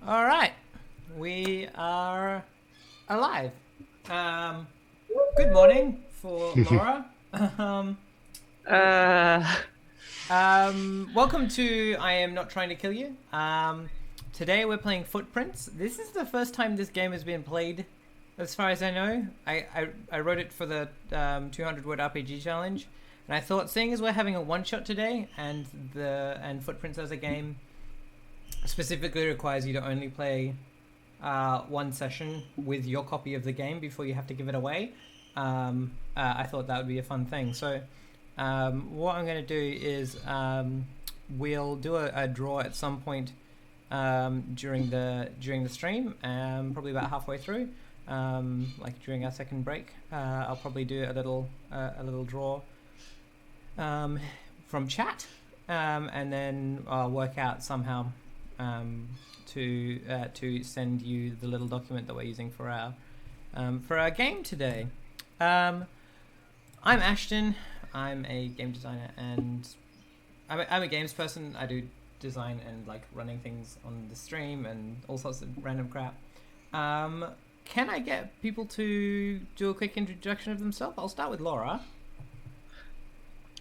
All right, we are alive. Good morning for Laura. um, Uh, Welcome to I Am Not Trying to Kill You. Today we're playing Footprints. This is the first time this game has been played, as far as I know. I wrote it for the 200 word RPG challenge, and I thought, seeing as we're having a one shot today, and Footprints as a game specifically requires you to only play one session with your copy of the game before you have to give it away. I thought that would be a fun thing. So, what I'm going to do is we'll do a draw at some point during the stream, probably about halfway through, like during our second break. I'll probably do a little draw from chat, and then I'll work out somehow to send you the little document that we're using for our game today. I'm Ashton. I'm a game designer, and I'm a games person. I do design and like running things on the stream and all sorts of random crap. Can I get people to do a quick introduction of themselves? I'll start with Laura.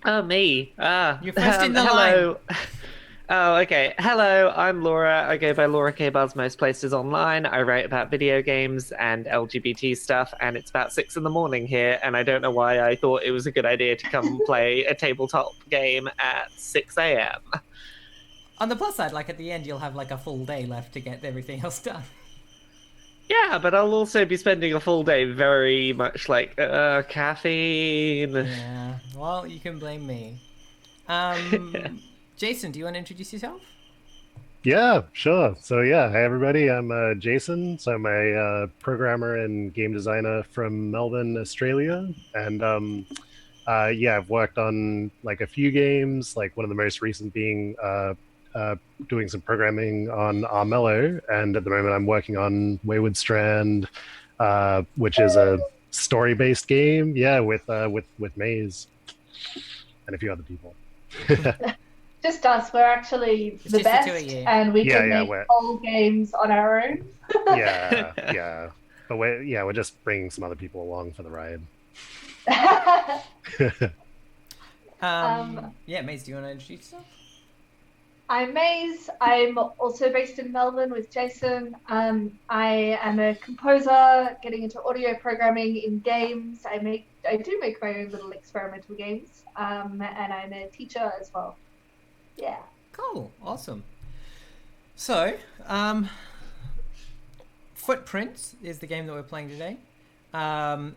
oh, me. You're first in the line. Hello. Oh, okay. Hello, I'm Laura. I go by Laura K. Buzz most places online. I write about video games and LGBT stuff, and it's about 6 in the morning here, and I don't know why I thought it was a good idea to come play a tabletop game at 6 a.m. On the plus side, like at the end, you'll have like a full day left to get everything else done. Yeah, but I'll also be spending a full day very much like, caffeine. Yeah. Well, you can blame me. Jason, do you want to introduce yourself? Yeah, sure. So yeah, hi everybody. I'm Jason. So I'm a programmer and game designer from Melbourne, Australia, and yeah, I've worked on like a few games. Like one of the most recent being doing some programming on Armello, and at the moment I'm working on Wayward Strand, which is a story-based game. Yeah, with Maze and a few other people. Just us. We're actually It's the just the two of best, you. and we Yeah, can yeah, make we're whole games on our own. yeah. But we're just bringing some other people along for the ride. Yeah, Maze, do you want to introduce yourself? I'm Maze. I'm also based in Melbourne with Jason. I am a composer, getting into audio programming in games. I do make my own little experimental games, and I'm a teacher as well. Yeah. Cool, awesome. So, Footprints is the game that we're playing today, and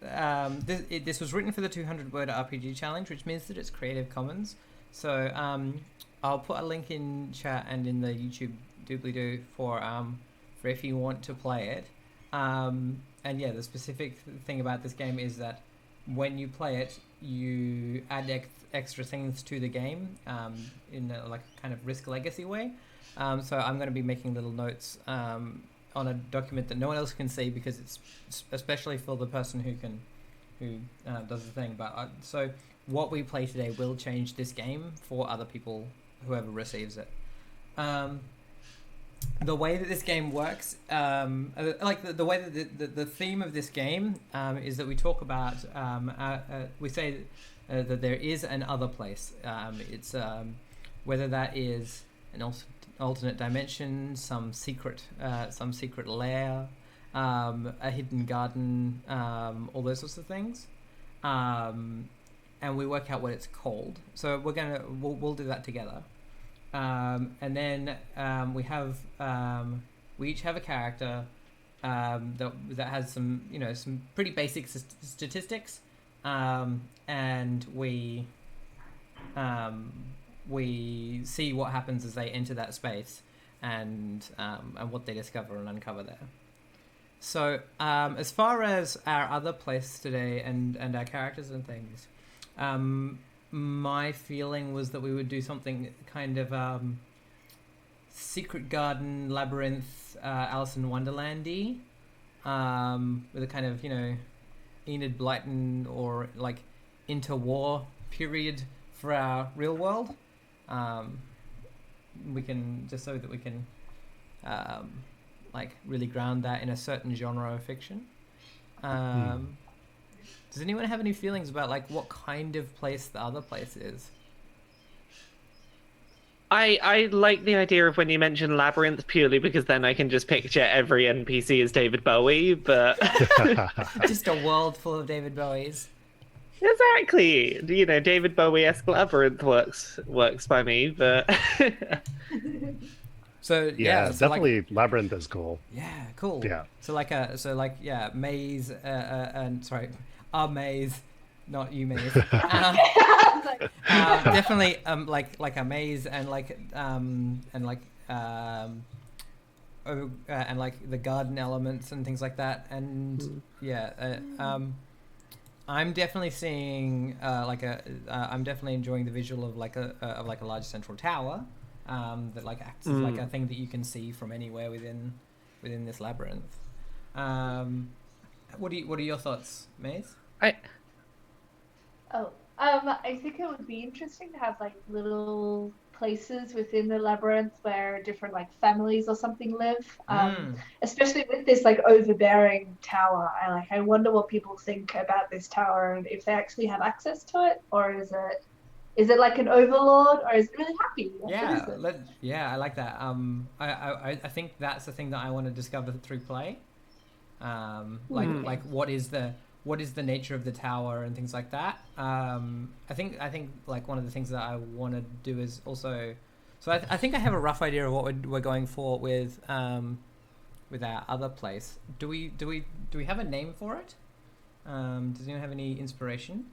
this was written for the 200 word RPG challenge, which means that it's Creative Commons. So I'll put a link in chat and in the YouTube doobly doo for if you want to play it. And yeah, the specific thing about this game is that when you play it, you add extra things to the game in like a kind of Risk Legacy way. So I'm going to be making little notes on a document that no one else can see because it's especially for the person who does the thing. But so what we play today will change this game for other people, whoever receives it. The way that this game works, like the way that the theme of this game is that we talk about, we say that there is an other place. It's whether that is an alternate dimension, some secret lair, a hidden garden, all those sorts of things. And we work out what it's called. So we'll do that together. And then we each have a character that has some pretty basic statistics, and we see what happens as they enter that space and what they discover and uncover there. So as far as our other place today and our characters and things, my feeling was that we would do something kind of Secret Garden, Labyrinth, Alice in Wonderland-y, with a kind of, Enid Blyton or like interwar period for our real world. we can just so that we can like really ground that in a certain genre of fiction. Does anyone have any feelings about like what kind of place the other place is? I like the idea of when you mention Labyrinth purely because then I can just picture every NPC as David Bowie, but Just a world full of David Bowies. exactly, you know, David Bowie-esque Labyrinth works by me, but So Yeah, so like- definitely Labyrinth is cool. yeah, cool. Yeah. So maze and sorry, a maze, not you maze. Definitely like a maze and like the garden elements and things like that, and I'm definitely seeing I'm definitely enjoying the visual of like a large central tower that like acts as like a thing that you can see from anywhere within this labyrinth. What are your thoughts, Maze? I think it would be interesting to have like little places within the labyrinth where different like families or something live. Especially with this like overbearing tower. I wonder what people think about this tower and if they actually have access to it, or is it like an overlord, or is it really happy? What is it? I like that. I think that's the thing that I want to discover through play. Like what is the nature of the tower and things like that. I think like one of the things that I want to do is also, so I think I have a rough idea of what we're going for with our other place. Do we have a name for it? Does anyone have any inspiration?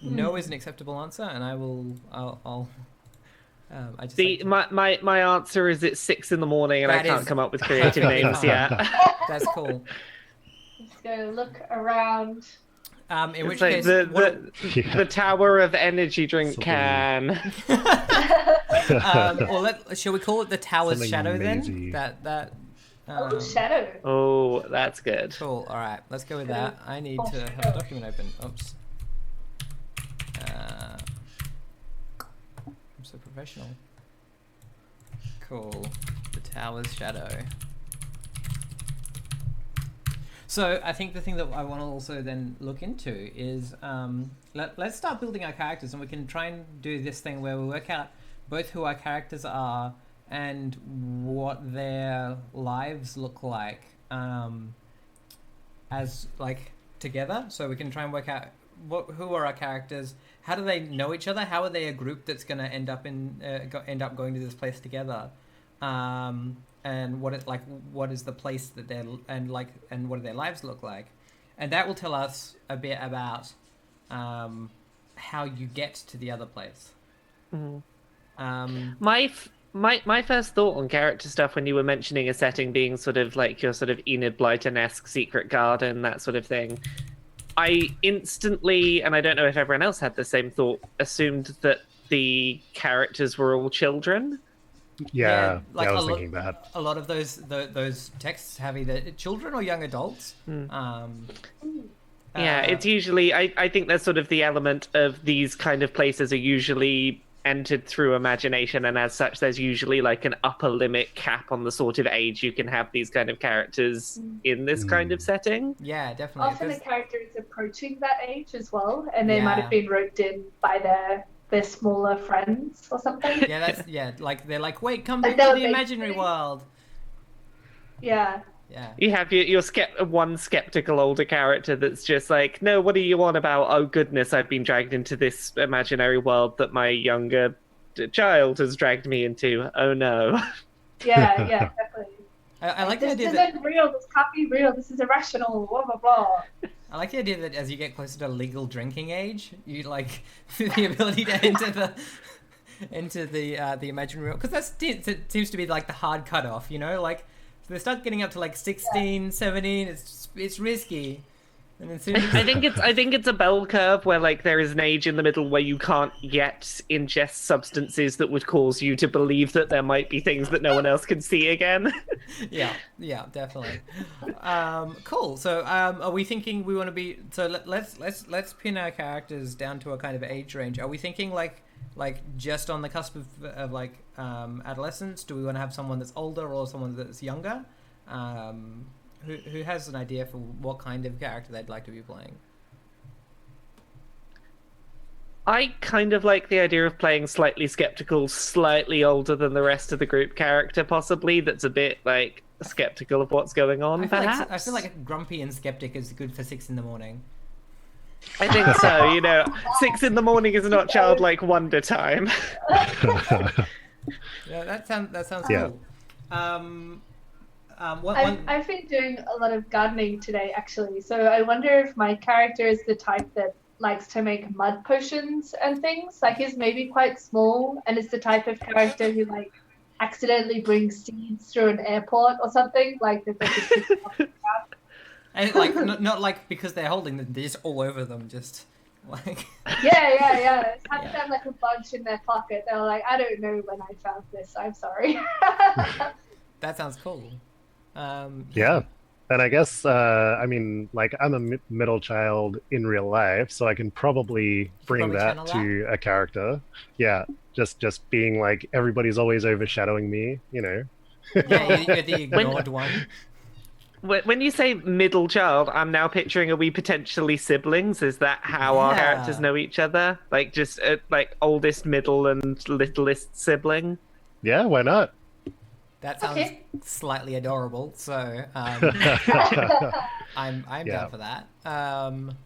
No is an acceptable answer, and I'll I just my answer is it's 6 a.m. and I can't come up with creative names yet. That's cool. Let's go look around. In It's which like case, the Tower of Energy drink Something- can. shall we call it the Tower's Something Shadow mazy. then? That Shadow. Oh, that's good. cool. All right, let's go with Good. that. I need to have a document open. Oops. I'm so professional. Cool. The Tower's Shadow. So I think the thing that I want to also then look into is let's start building our characters, and we can try and do this thing where we work out both who our characters are and what their lives look like as like together. So we can try and work out who are our characters, how do they know each other, how are they a group that's going to end up going to this place together, and what is the place that and what do their lives look like, and that will tell us a bit about how you get to the other place. My first thought on character stuff when you were mentioning a setting being sort of like your sort of Enid Blyton-esque secret garden, that sort of thing, I instantly, and I don't know if everyone else had the same thought, assumed that the characters were all children. Yeah, like I was a lot- thinking that. A lot of those texts have either children or young adults. Yeah, it's usually, I think there's sort of the element of these kind of places are usually entered through imagination, and as such there's usually like an upper limit cap on the sort of age you can have these kind of characters in this kind of setting. Yeah, definitely. Often the There's- character is approaching that age as well, and they might Yeah. have been roped in by their smaller friends or something. yeah, like they're like, wait, come Like back to they'll the make imaginary things- world. Yeah. Yeah. You have your one skeptical older character that's just like, no, what are you on about? Oh goodness, I've been dragged into this imaginary world that my younger child has dragged me into. Oh no. Yeah, definitely. I like the This idea that isn't real, this can't be real, this is irrational, blah blah blah. I like the idea that as you get closer to legal drinking age, you like the ability to enter the imaginary world, because that seems to be like the hard cutoff, you know, like so they start getting up to like 16, 17. It's risky. And then soon as I think it's a bell curve where like there is an age in the middle where you can't yet ingest substances that would cause you to believe that there might be things that no one else can see again. yeah, definitely. Cool. So, are we thinking we want to be? So let's pin our characters down to a kind of age range. Are we thinking like just on the cusp of like adolescence? Do we want to have someone that's older or someone that's younger? Who has an idea for what kind of character they'd like to be playing? I kind of like the idea of playing slightly skeptical, slightly older than the rest of the group character, possibly, that's a bit, like, skeptical of what's going on, perhaps? I feel like grumpy and skeptic is good for 6 in the morning. I think so, you know. 6 in the morning is not childlike wonder time. Yeah, that sounds Yeah. cool. I've been doing a lot of gardening today, actually. So I wonder if my character is the type that likes to make mud potions and things. Like, he's maybe quite small and is the type of character who, like, accidentally brings seeds through an airport or something. Like, that they just pick up. And like not like because they're holding them, they're just all over them, just like. Yeah. It's had them like a bunch in their pocket. They're like, I don't know when I found this. I'm sorry. That sounds cool. Yeah. And I guess, I mean, like, I'm a middle child in real life, so I can probably bring that channel to a character. Yeah, just being like, everybody's always overshadowing me, you know? Yeah, you're the ignored one. When you say middle child, I'm now picturing, are we potentially siblings? Is that how our Yeah. characters know each other? Like, just, like, oldest, middle, and littlest sibling? Yeah, why not? That sounds Okay. slightly adorable. So I'm Yeah. down for that.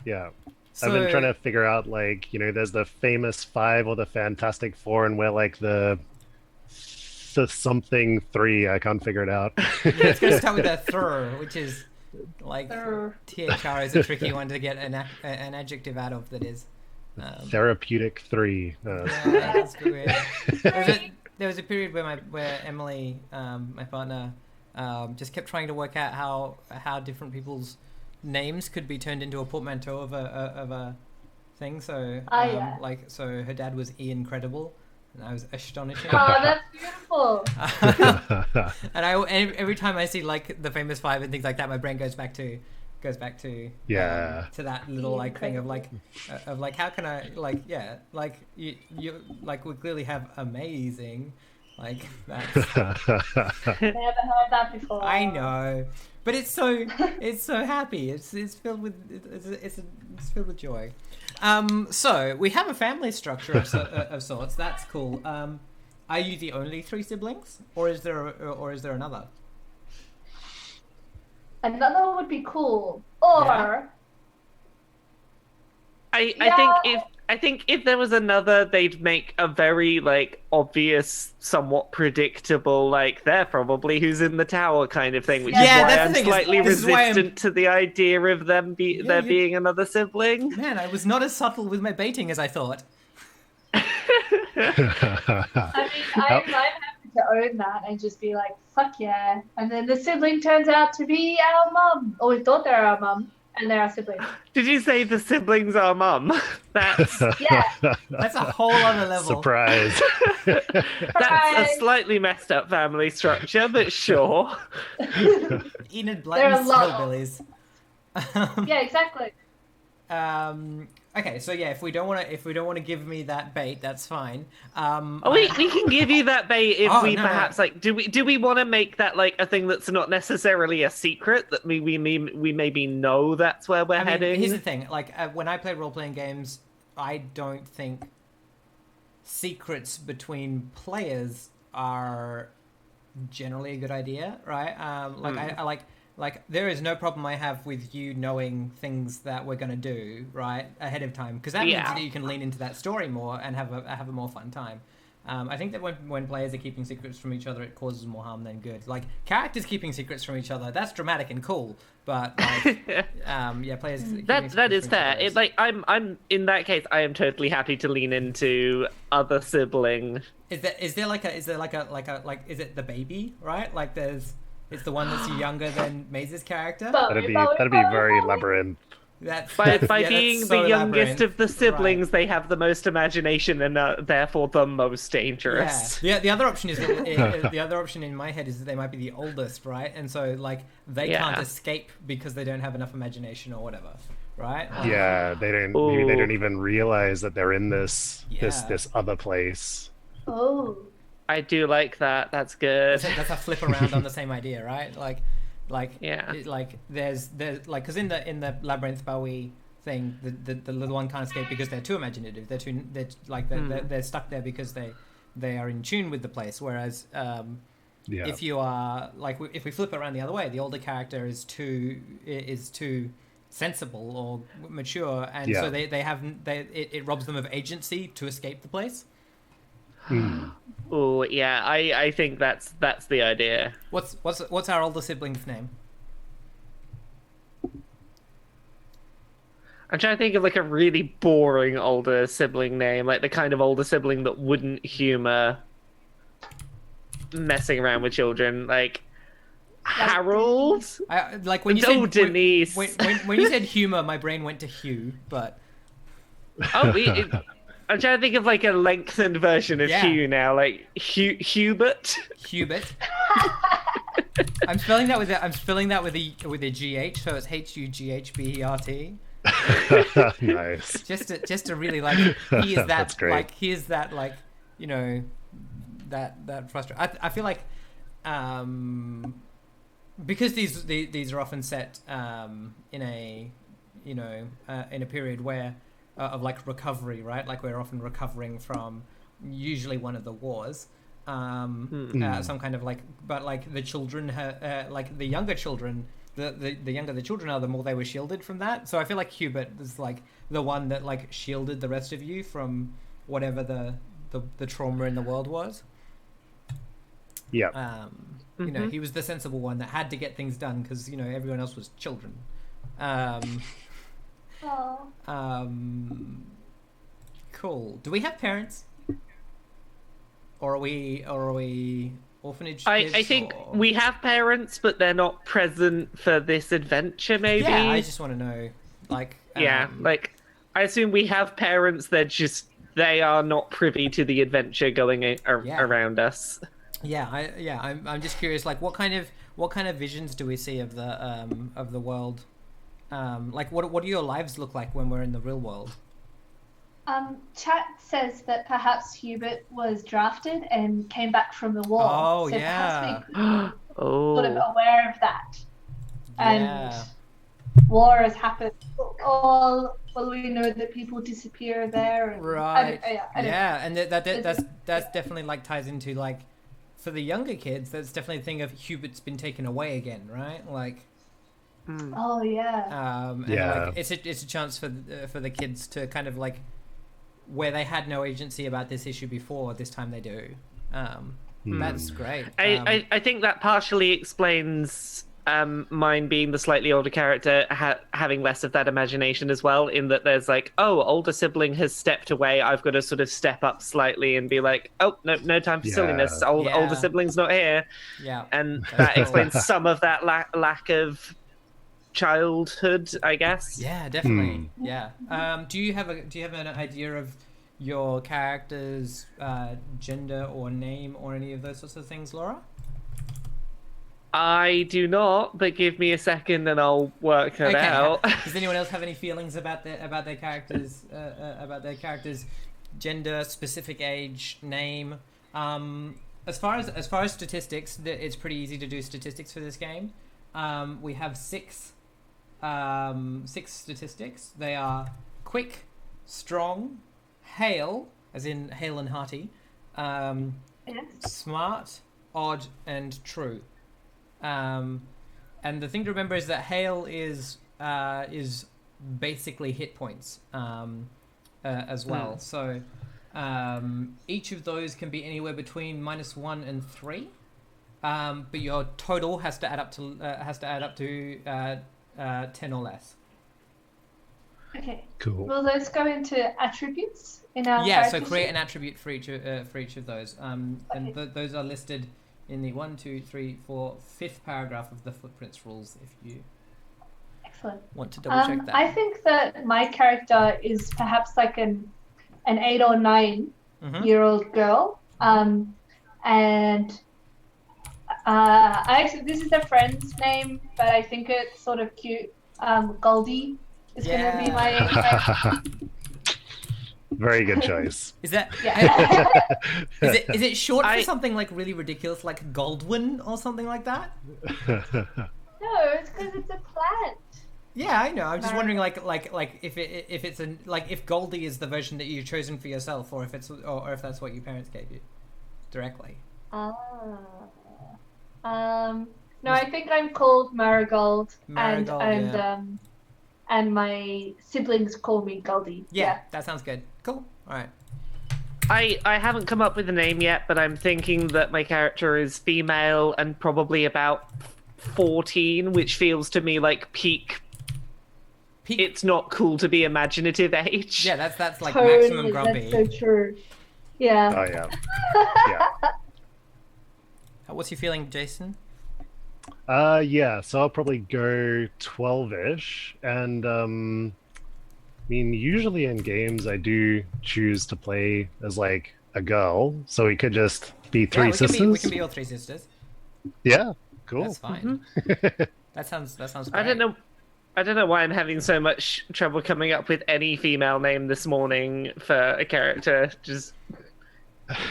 Yeah. So, I've been trying to figure out, like, you know, there's the famous 5 or the Fantastic 4, and we're like the something 3. I can't figure it out. Let's go start with a thur, which is like Thur. THR is a tricky one to get an adjective out of. That is. Therapeutic 3. Yeah, that's good. There was a period where Emily, my partner, just kept trying to work out how different people's names could be turned into a portmanteau of a thing. So yeah. like so her dad was Ian Credible, and I was astonishing. Oh, that's beautiful. And every time I see like the famous 5 and things like that, my brain goes back to Yeah. to that little like thing of like how can I like you like we clearly have amazing like that's Never heard that before. I know, but it's so happy. It's filled with it's filled with joy. So we have a family structure of sorts. That's cool. Are you the only 3 siblings, or is there another? Another would be cool. Or Yeah. I think if there was another, they'd make a very like obvious, somewhat predictable, like they're probably who's in the tower kind of thing, which Yeah, is why that's the I'm thing, slightly this is why I'm- resistant to the idea of them there being another sibling. Man, I was not as subtle with my baiting as I thought. I mean, I'm happy to own that and just be like, fuck yeah. And then the sibling turns out to be our mum. Or we thought they're our mum, and they're our siblings. Did you say the siblings are mum? That's Yeah. That's a whole other level. Surprise. that's a Surprise. slightly messed up family structure, but sure. Enid There are Blyton's a lot of- hillbillies. Yeah, exactly. Okay, so yeah, if we don't want to give me that bait, that's fine. Oh, we can give you that bait if Oh, we no. perhaps like. Do we want to make that like a thing that's not necessarily a secret that we maybe know that's where we're I mean, heading? here's the thing: like when I play role-playing games, I don't think secrets between players are generally a good idea, right? Like there is no problem I have with you knowing things that we're gonna do right ahead of time, because that means Yeah. that you can lean into that story more and have a more fun time. I think that when players are keeping secrets from each other, it causes more harm than good. Like characters keeping secrets from each other, that's dramatic and cool, but like, yeah, players. keeping That secrets is from each fair. other It like I'm in that case I am totally happy to lean into other sibling. Is there like is it the baby, right? Like it's the one that's younger than Maze's character. That'd be very labyrinth. By yeah, being that's the so youngest labyrinth. of the siblings, Right. they have the most imagination and are therefore the most Yeah. dangerous. The other option is that the other option in my head is that they might be the oldest, right? And so like they can't Yeah. escape because they don't have enough imagination or whatever, right? Yeah, they don't. Maybe they Ooh. don't even realize that they're in this Yeah. other place. Oh. I do like that. That's good. That's a flip around on the same idea, right? Yeah. like there's like because in the Labyrinth Bowie thing, the little one can't escape because they're too imaginative. They're stuck there because they are in tune with the place. Whereas Yeah. if you are like if we flip it around the other way, the older character is too sensible or mature, and so it robs them of agency to escape the place. Oh, yeah. I think that's the idea. What's our older sibling's name? I'm trying to think of like a really boring older sibling name, like the kind of older sibling that wouldn't humor messing around with children, like Harold. Like when you Oh, said Denise. when you said humor, my brain went to Hugh, but Oh, I'm trying to think of like a lengthened version of Yeah. Hugh now, like Hubert. Hubert. I'm spelling that with a GH, so it's HUGHBERT. Nice. Just to really like he is that That's great. like he is that like you know that frustrating. I feel like because these are often set in a in a period where of like recovery, right? Like we're often recovering from usually one of the wars. Some kind of like, but like the children, like the younger children, the younger the children are, the more they were shielded from that. So I feel like Hubert is like the one that like shielded the rest of you from whatever the trauma in the world was. Yeah. You know, he was the sensible one that had to get things done because you know everyone else was children. Oh. Cool. Do we have parents? Or are we orphanage I kids? think or... we have parents, but they're not present for this adventure. Maybe. Yeah, I just want to know, like. Yeah, like I assume we have parents. They are not privy to the adventure going around us. Yeah, I'm just curious, like what kind of visions do we see of the world? Like what do your lives look like when we're in the real world? Chat says that perhaps Hubert was drafted and came back from the war. Oh, so yeah. perhaps we could sort of Oh, aware of that. And Yeah. war has happened. All well, we know that people disappear there. And Right. I don't Yeah, and that's definitely like ties into like for the younger kids. That's definitely a thing of Hubert's been taken away again, right? Like. Oh yeah. And Yeah. like it's a chance for the kids to kind of like where they had no agency about this issue before, this time they do. That's great. I think that partially explains mine being the slightly older character having less of that imagination as well. In that there's like, oh, older sibling has stepped away. I've got to sort of step up slightly and be like, oh, no time for Yeah. silliness. Yeah. Older sibling's not here, Yeah, and That's that cool. explains some of that lack of childhood, I guess. yeah, definitely. Yeah. Do you have an idea of your character's gender or name or any of those sorts of things, Laura? I do not, but give me a second and I'll work it out. Does anyone else have any feelings about their characters gender, specific age, name? As far as statistics, it's pretty easy to do statistics for this game. We have six statistics. They are quick, strong, hale, as in hale and hearty, Yes. smart, odd, and true. And the thing to remember is that hale is basically hit points as well. So each of those can be anywhere between -1 and 3. But your total has to add up to 10 or less. Okay. Cool. Will those go into attributes in our Yeah, so character create sheet? an attribute for each of those, and those are listed in the 1, 2, 3, 4, 5th paragraph of the Footprints rules. If you Excellent. want to double check that. I think that my character is perhaps like an 8 or 9 Mhm. year old girl. And actually, this is a friend's name, but I think it's sort of cute. Goldie is going to be my. Very good choice. Is that Yeah. is it short for I- something like really ridiculous, like Goldwyn or something like that? No, it's because it's a plant. Yeah, I know. I'm just No. wondering, like if if Goldie is the version that you've chosen for yourself, or if if that's what your parents gave you directly. No, I think I'm called Marigold, Marigold, and my siblings call me Goldie. Yeah, that sounds good. Cool. All right. I haven't come up with a name yet, but I'm thinking that my character is female and probably about 14, which feels to me like peak. It's not cool to be imaginative age. Yeah, that's like Totally, maximum grumpy. that's so true. Yeah. Oh yeah. Yeah. What's your feeling, Jason? Yeah, so I'll probably go 12-ish, and I mean, usually in games I do choose to play as like a girl, so we could just be three we sisters. we can be all three sisters. Yeah, cool. That's fine. That sounds great. I don't know why I'm having so much trouble coming up with any female name this morning for a character. Just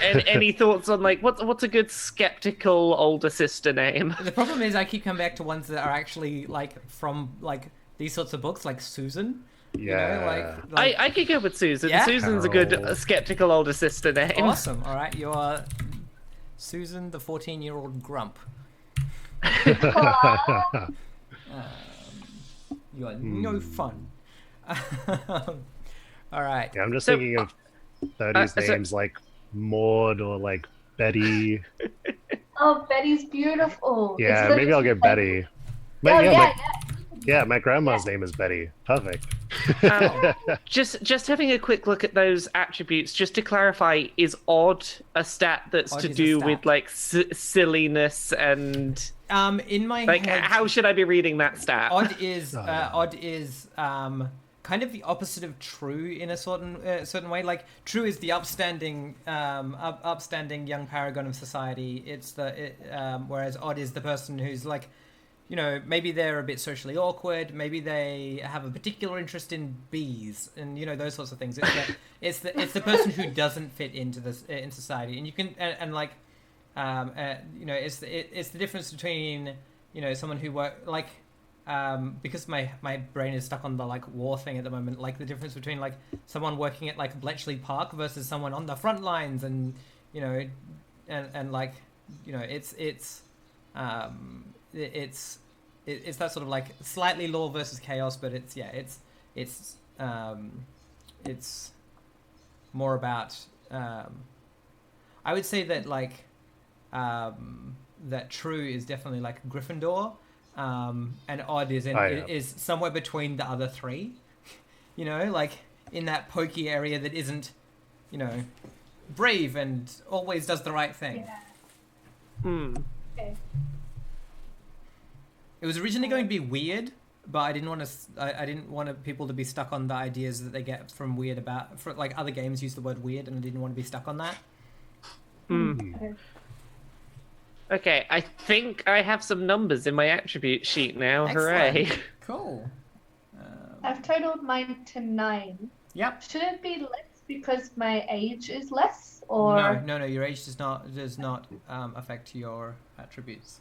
any thoughts on like what's a good skeptical older sister name? The problem is I keep coming back to ones that are actually like from like these sorts of books, like Susan. Yeah. You know, like I could go with Susan. Yeah? Susan's a good Carol. skeptical older sister name. awesome. All right, you are Susan, the 14-year-old grump. You are no fun. All right. Yeah, I'm just So, thinking of 30s so- names like Maud or like Betty. Oh, Betty's beautiful. Yeah, It's maybe I'll get literally Betty. like- Oh, yeah, yeah, my grandma's name is Betty. Perfect. Just having a quick look at those attributes, just to clarify, is odd a stat that's Odd to is a do stat. with like silliness and In my like head, how should I be reading that stat? odd is yeah. kind of the opposite of true in a certain way. Like true is the upstanding young paragon of society. Whereas odd is the person who's like, you know, maybe they're a bit socially awkward. Maybe they have a particular interest in bees, and you know those sorts of things. It's the person who doesn't fit into this in society, and you can and like, you know, it's the difference between, you know, someone who work because my brain is stuck on the like war thing at the moment. Like the difference between like someone working at like Bletchley Park versus someone on the front lines, and you know, and like, you know, it's that sort of like slightly law versus chaos, but it's more about I would say that like that true is definitely like Gryffindor, and odd is is somewhere between the other three, you know, like in that pokey area that isn't, you know, brave and always does the right thing. Hmm. Okay. It was originally going to be weird, but I didn't want to. I didn't want people to be stuck on the ideas that they get from weird like other games use the word weird, and I didn't want to be stuck on that. Okay. Okay, I think I have some numbers in my attribute sheet now. Excellent. Hooray! Cool. I've totaled mine to 9. Yep. Should it be less because my age is less, or No. Your age does not affect your attributes.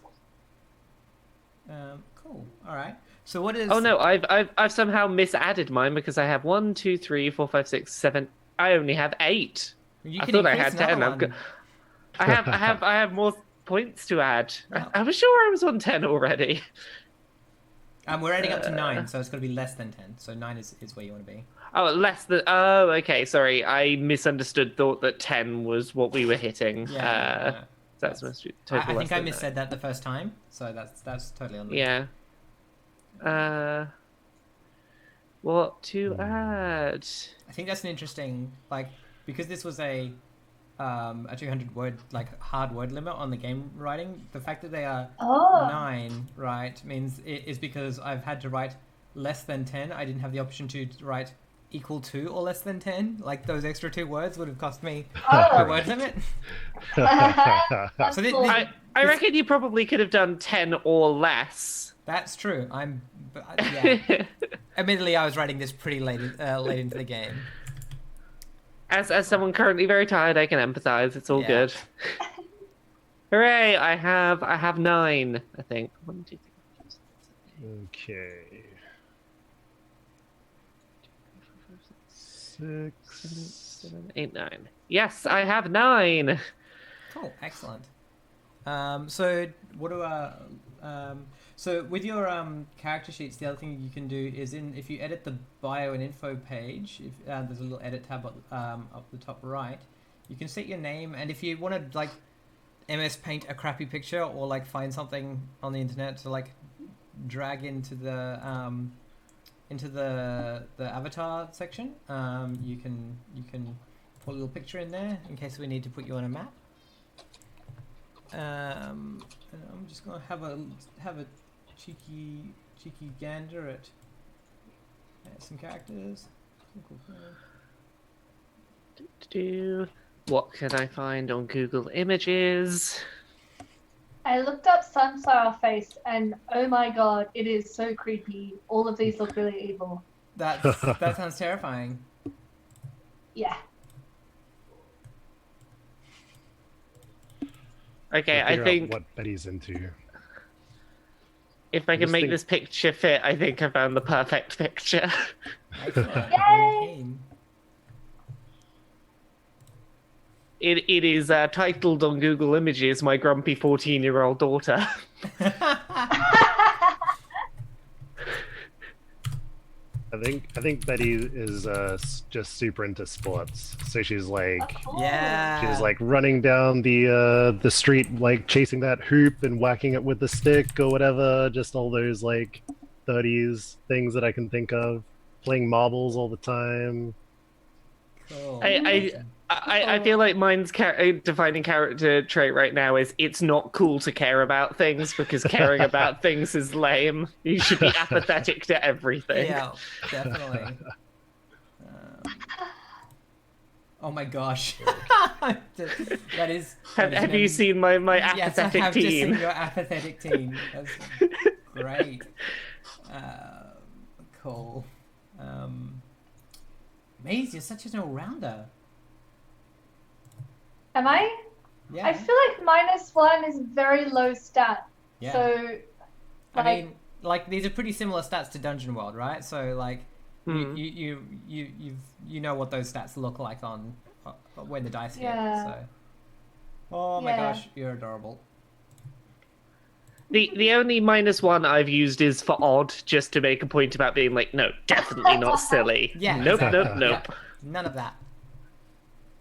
Cool. All right. So what is? Oh no, I've somehow misadded mine because I have 1, 2, 3, 4, 5, 6, 7. I only have 8. You I can thought I increase had 10. another one. I have more points to add. No. I was sure I was on 10 already. We're adding up to 9, so it's got to be less than 10. So 9 is where you want to be. Oh, less than. Oh, okay. Sorry, I misunderstood. Thought that 10 was what we were hitting. Yeah. That's must be total. I less think I than that. missaid that the first time, so that's totally on me. Yeah. What to add? I think that's an interesting, like, because this was a 200 word like hard word limit on the game writing. The fact that they are oh, 9, right, means it is because I've had to write less than 10, I didn't have the option to write equal to or less than 10. Like those extra 2 words would have cost me the Oh, word limit. that's So cool. I reckon you probably could have done 10 or less. That's true. Yeah. Admittedly, I was writing this pretty late into the game. As someone currently very tired, I can empathize. It's all Yeah. good. Hooray! I have 9. I think 1, 2, 3. Okay. 6. 7, 8, 9. Yes, I have 9. Cool, excellent. So what do so with your character sheets, the other thing you can do is if you edit the bio and info page, if there's a little edit tab up the top right, you can set your name, and if you want to like MS Paint a crappy picture or like find something on the internet to like drag into the avatar section, you can put a little picture in there in case we need to put you on a map. And I'm just gonna have a cheeky gander at some characters. What can I find on Google Images? I looked up Sunflower Face, and oh my god, it is so creepy. All of these look really evil. That sounds terrifying. Yeah. Okay, I Figure out think what Betty's into. if I can just make think- this picture fit, I think I found the perfect picture. Excellent. Yay! It is titled on Google Images, "My Grumpy 14-year-old Daughter." I think Betty is just super into sports. So she's like Yeah. she's like running down the street, like chasing that hoop and whacking it with the stick or whatever. Just all those like 30s things that I can think of. Playing marbles all the time. Cool. I feel like mine's defining character trait right now is it's not cool to care about things because caring about things is lame. You should be apathetic to everything. Yeah, definitely. Oh my gosh. that is. Have you seen my Yes, I apathetic have just teen? seen your apathetic teen. That's great. Cool. Maze, you're such an all-rounder. Am I? Yeah. I feel like -1 is very low stat. Yeah. So, I like, mean, like these are pretty similar stats to Dungeon World, right? So like, Hmm. you know what those stats look like on when the dice hit. Yeah. So. Oh my Yeah. gosh, you're adorable. The only -1 I've used is for odd, just to make a point about being like, no, definitely not silly. Yeah. Nope, exactly. nope. Yeah. None of that.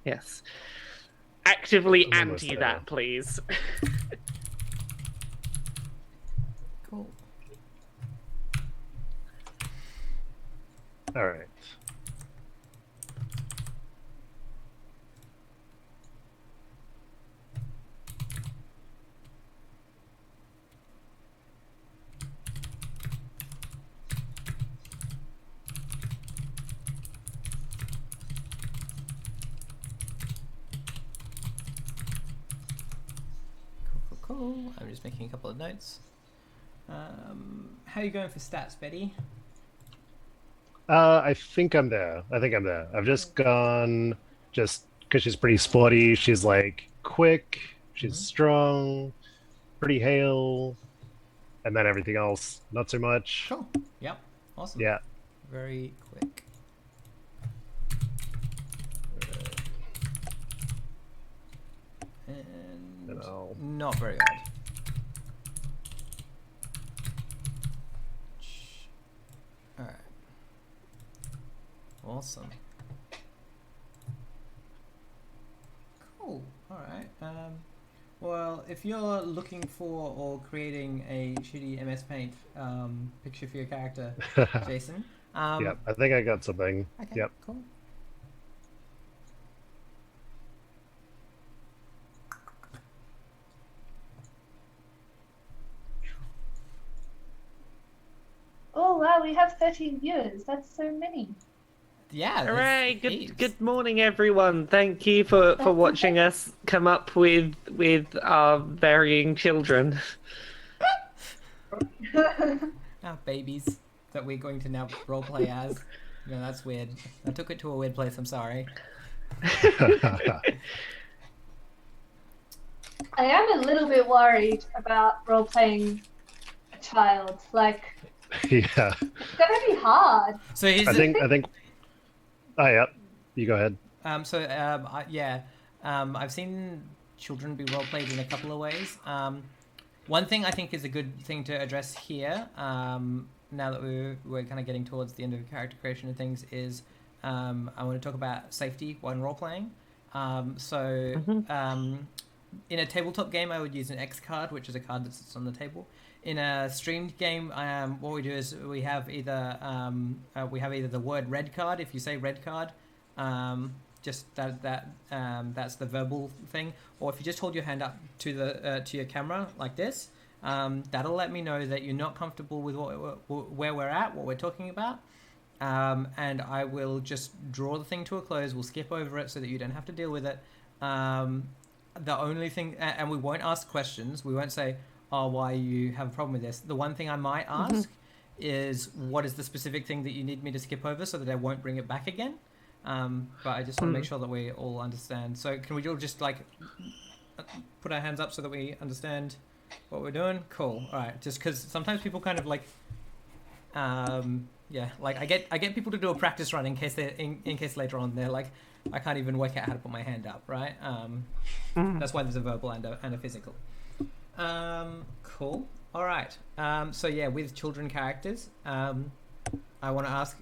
Yes. Actively I'm almost anti there. that, please. Cool. All right. Cool. I'm just making a couple of notes. How are you going for stats, Betty? I think I'm there. I've just gone just because she's pretty sporty. She's like quick. She's strong. Pretty hale. And then everything else, not so much. Cool. Yep. Awesome. Yeah. Very quick. And You know. not very odd. Alright. Awesome. Cool. Alright. Well, if you're looking for or creating a shitty MS Paint picture for your character, Jason. Yep. I think I got something. Okay, Yep. cool. oh wow, we we have 13 viewers. That's so many. Yeah. Hooray! there's heaps. Good morning, everyone. Thank you for watching us come up with our varying children. Our babies that we're going to now roleplay as. No, that's weird. I took it to a weird place. I'm sorry. I am a little bit worried about role-playing a child. Like, Yeah. it's gonna be hard. So here's I the think. Oh yeah. You go ahead. I've seen children be role played in a couple of ways. One thing I think is a good thing to address here, now that we're kind of getting towards the end of character creation and things, is I want to talk about safety when role playing. In a tabletop game, I would use an X card, which is a card that sits on the table. In a streamed game, what we do is we have either the word red card. If you say red card, just that's the verbal thing. Or if you just hold your hand up to your camera like this, that'll let me know that you're not comfortable with where we're at, what we're talking about. And I will just draw the thing to a close. We'll skip over it so that you don't have to deal with it. The only thing, and we won't ask questions. We won't say, "Oh, why you have a problem with this?" The one thing I might ask is, "What is the specific thing that you need me to skip over so that I won't bring it back again?" But I just want to make sure that we all understand. So can we all just like put our hands up so that we understand what we're doing? Cool. All right. Just because sometimes people kind of like, like I get people to do a practice run in case in case later on they're like, I can't even work out how to put my hand up, right? That's why there's a verbal and a physical. Cool. All right. So yeah, with children characters, I want to ask,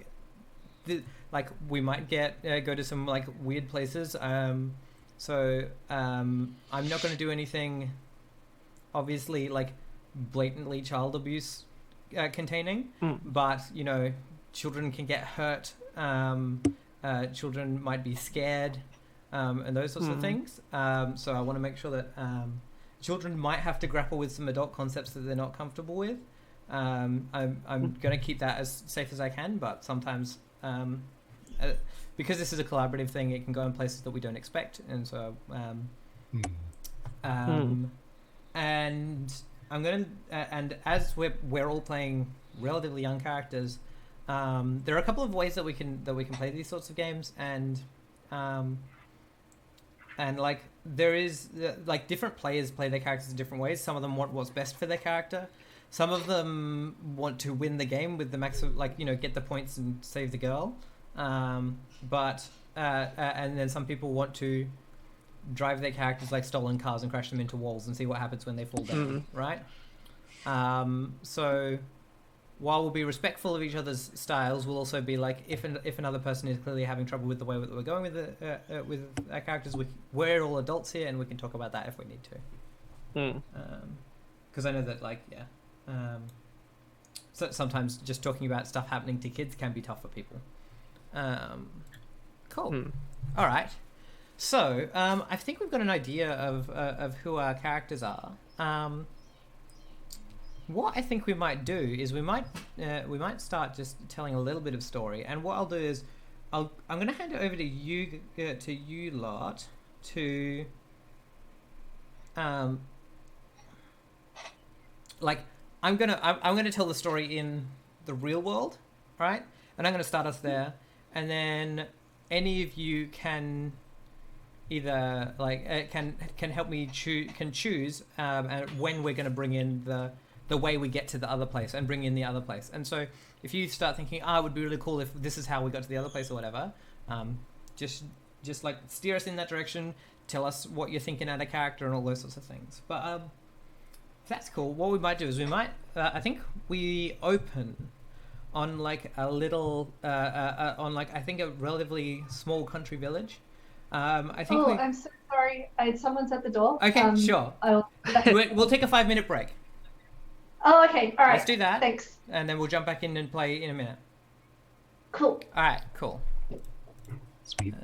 we might go to some like weird places. I'm not going to do anything, obviously, like blatantly child abuse containing, but you know, children can get hurt. Children might be scared, and those sorts of things. So I want to make sure that children might have to grapple with some adult concepts that they're not comfortable with. I'm going to keep that as safe as I can, but sometimes, because this is a collaborative thing, it can go in places that we don't expect, and so and I'm going to and as we're all playing relatively young characters. There are a couple of ways that we can play these sorts of games, and like there is like different players play their characters in different ways. Some of them want what's best for their character. Some of them want to win the game with the max of, like, you know, get the points and save the girl. But and then some people want to drive their characters like stolen cars and crash them into walls and see what happens when they fall down, right? So while we'll be respectful of each other's styles, we'll also be like, if another person is clearly having trouble with the way that we're going with our characters, we're all adults here, and we can talk about that if we need to. Because I know that, like, so sometimes just talking about stuff happening to kids can be tough for people. Cool. All right. So I think we've got an idea of who our characters are. What I think we might do is we might start just telling a little bit of story, and what I'll do is I'm going to hand it over to you lot to like I'm gonna tell the story in the real world, right? And I'm going to start us there, and then any of you can either like can help me choose when we're going to bring in the way we get to the other place and bring in the other place. And so if you start thinking, it would be really cool if this is how we got to the other place or whatever, just like steer us in that direction, tell us what you're thinking out of character and all those sorts of things. But that's cool. What we might do is I think we open on like a little, on like, I think a relatively small country village. I think I'm so sorry. Someone's at the door. Okay, sure. We'll take a 5-minute break. Oh, okay. All right. Let's do that. Thanks. And then we'll jump back in and play in a minute. Cool. All right, cool. Sweet.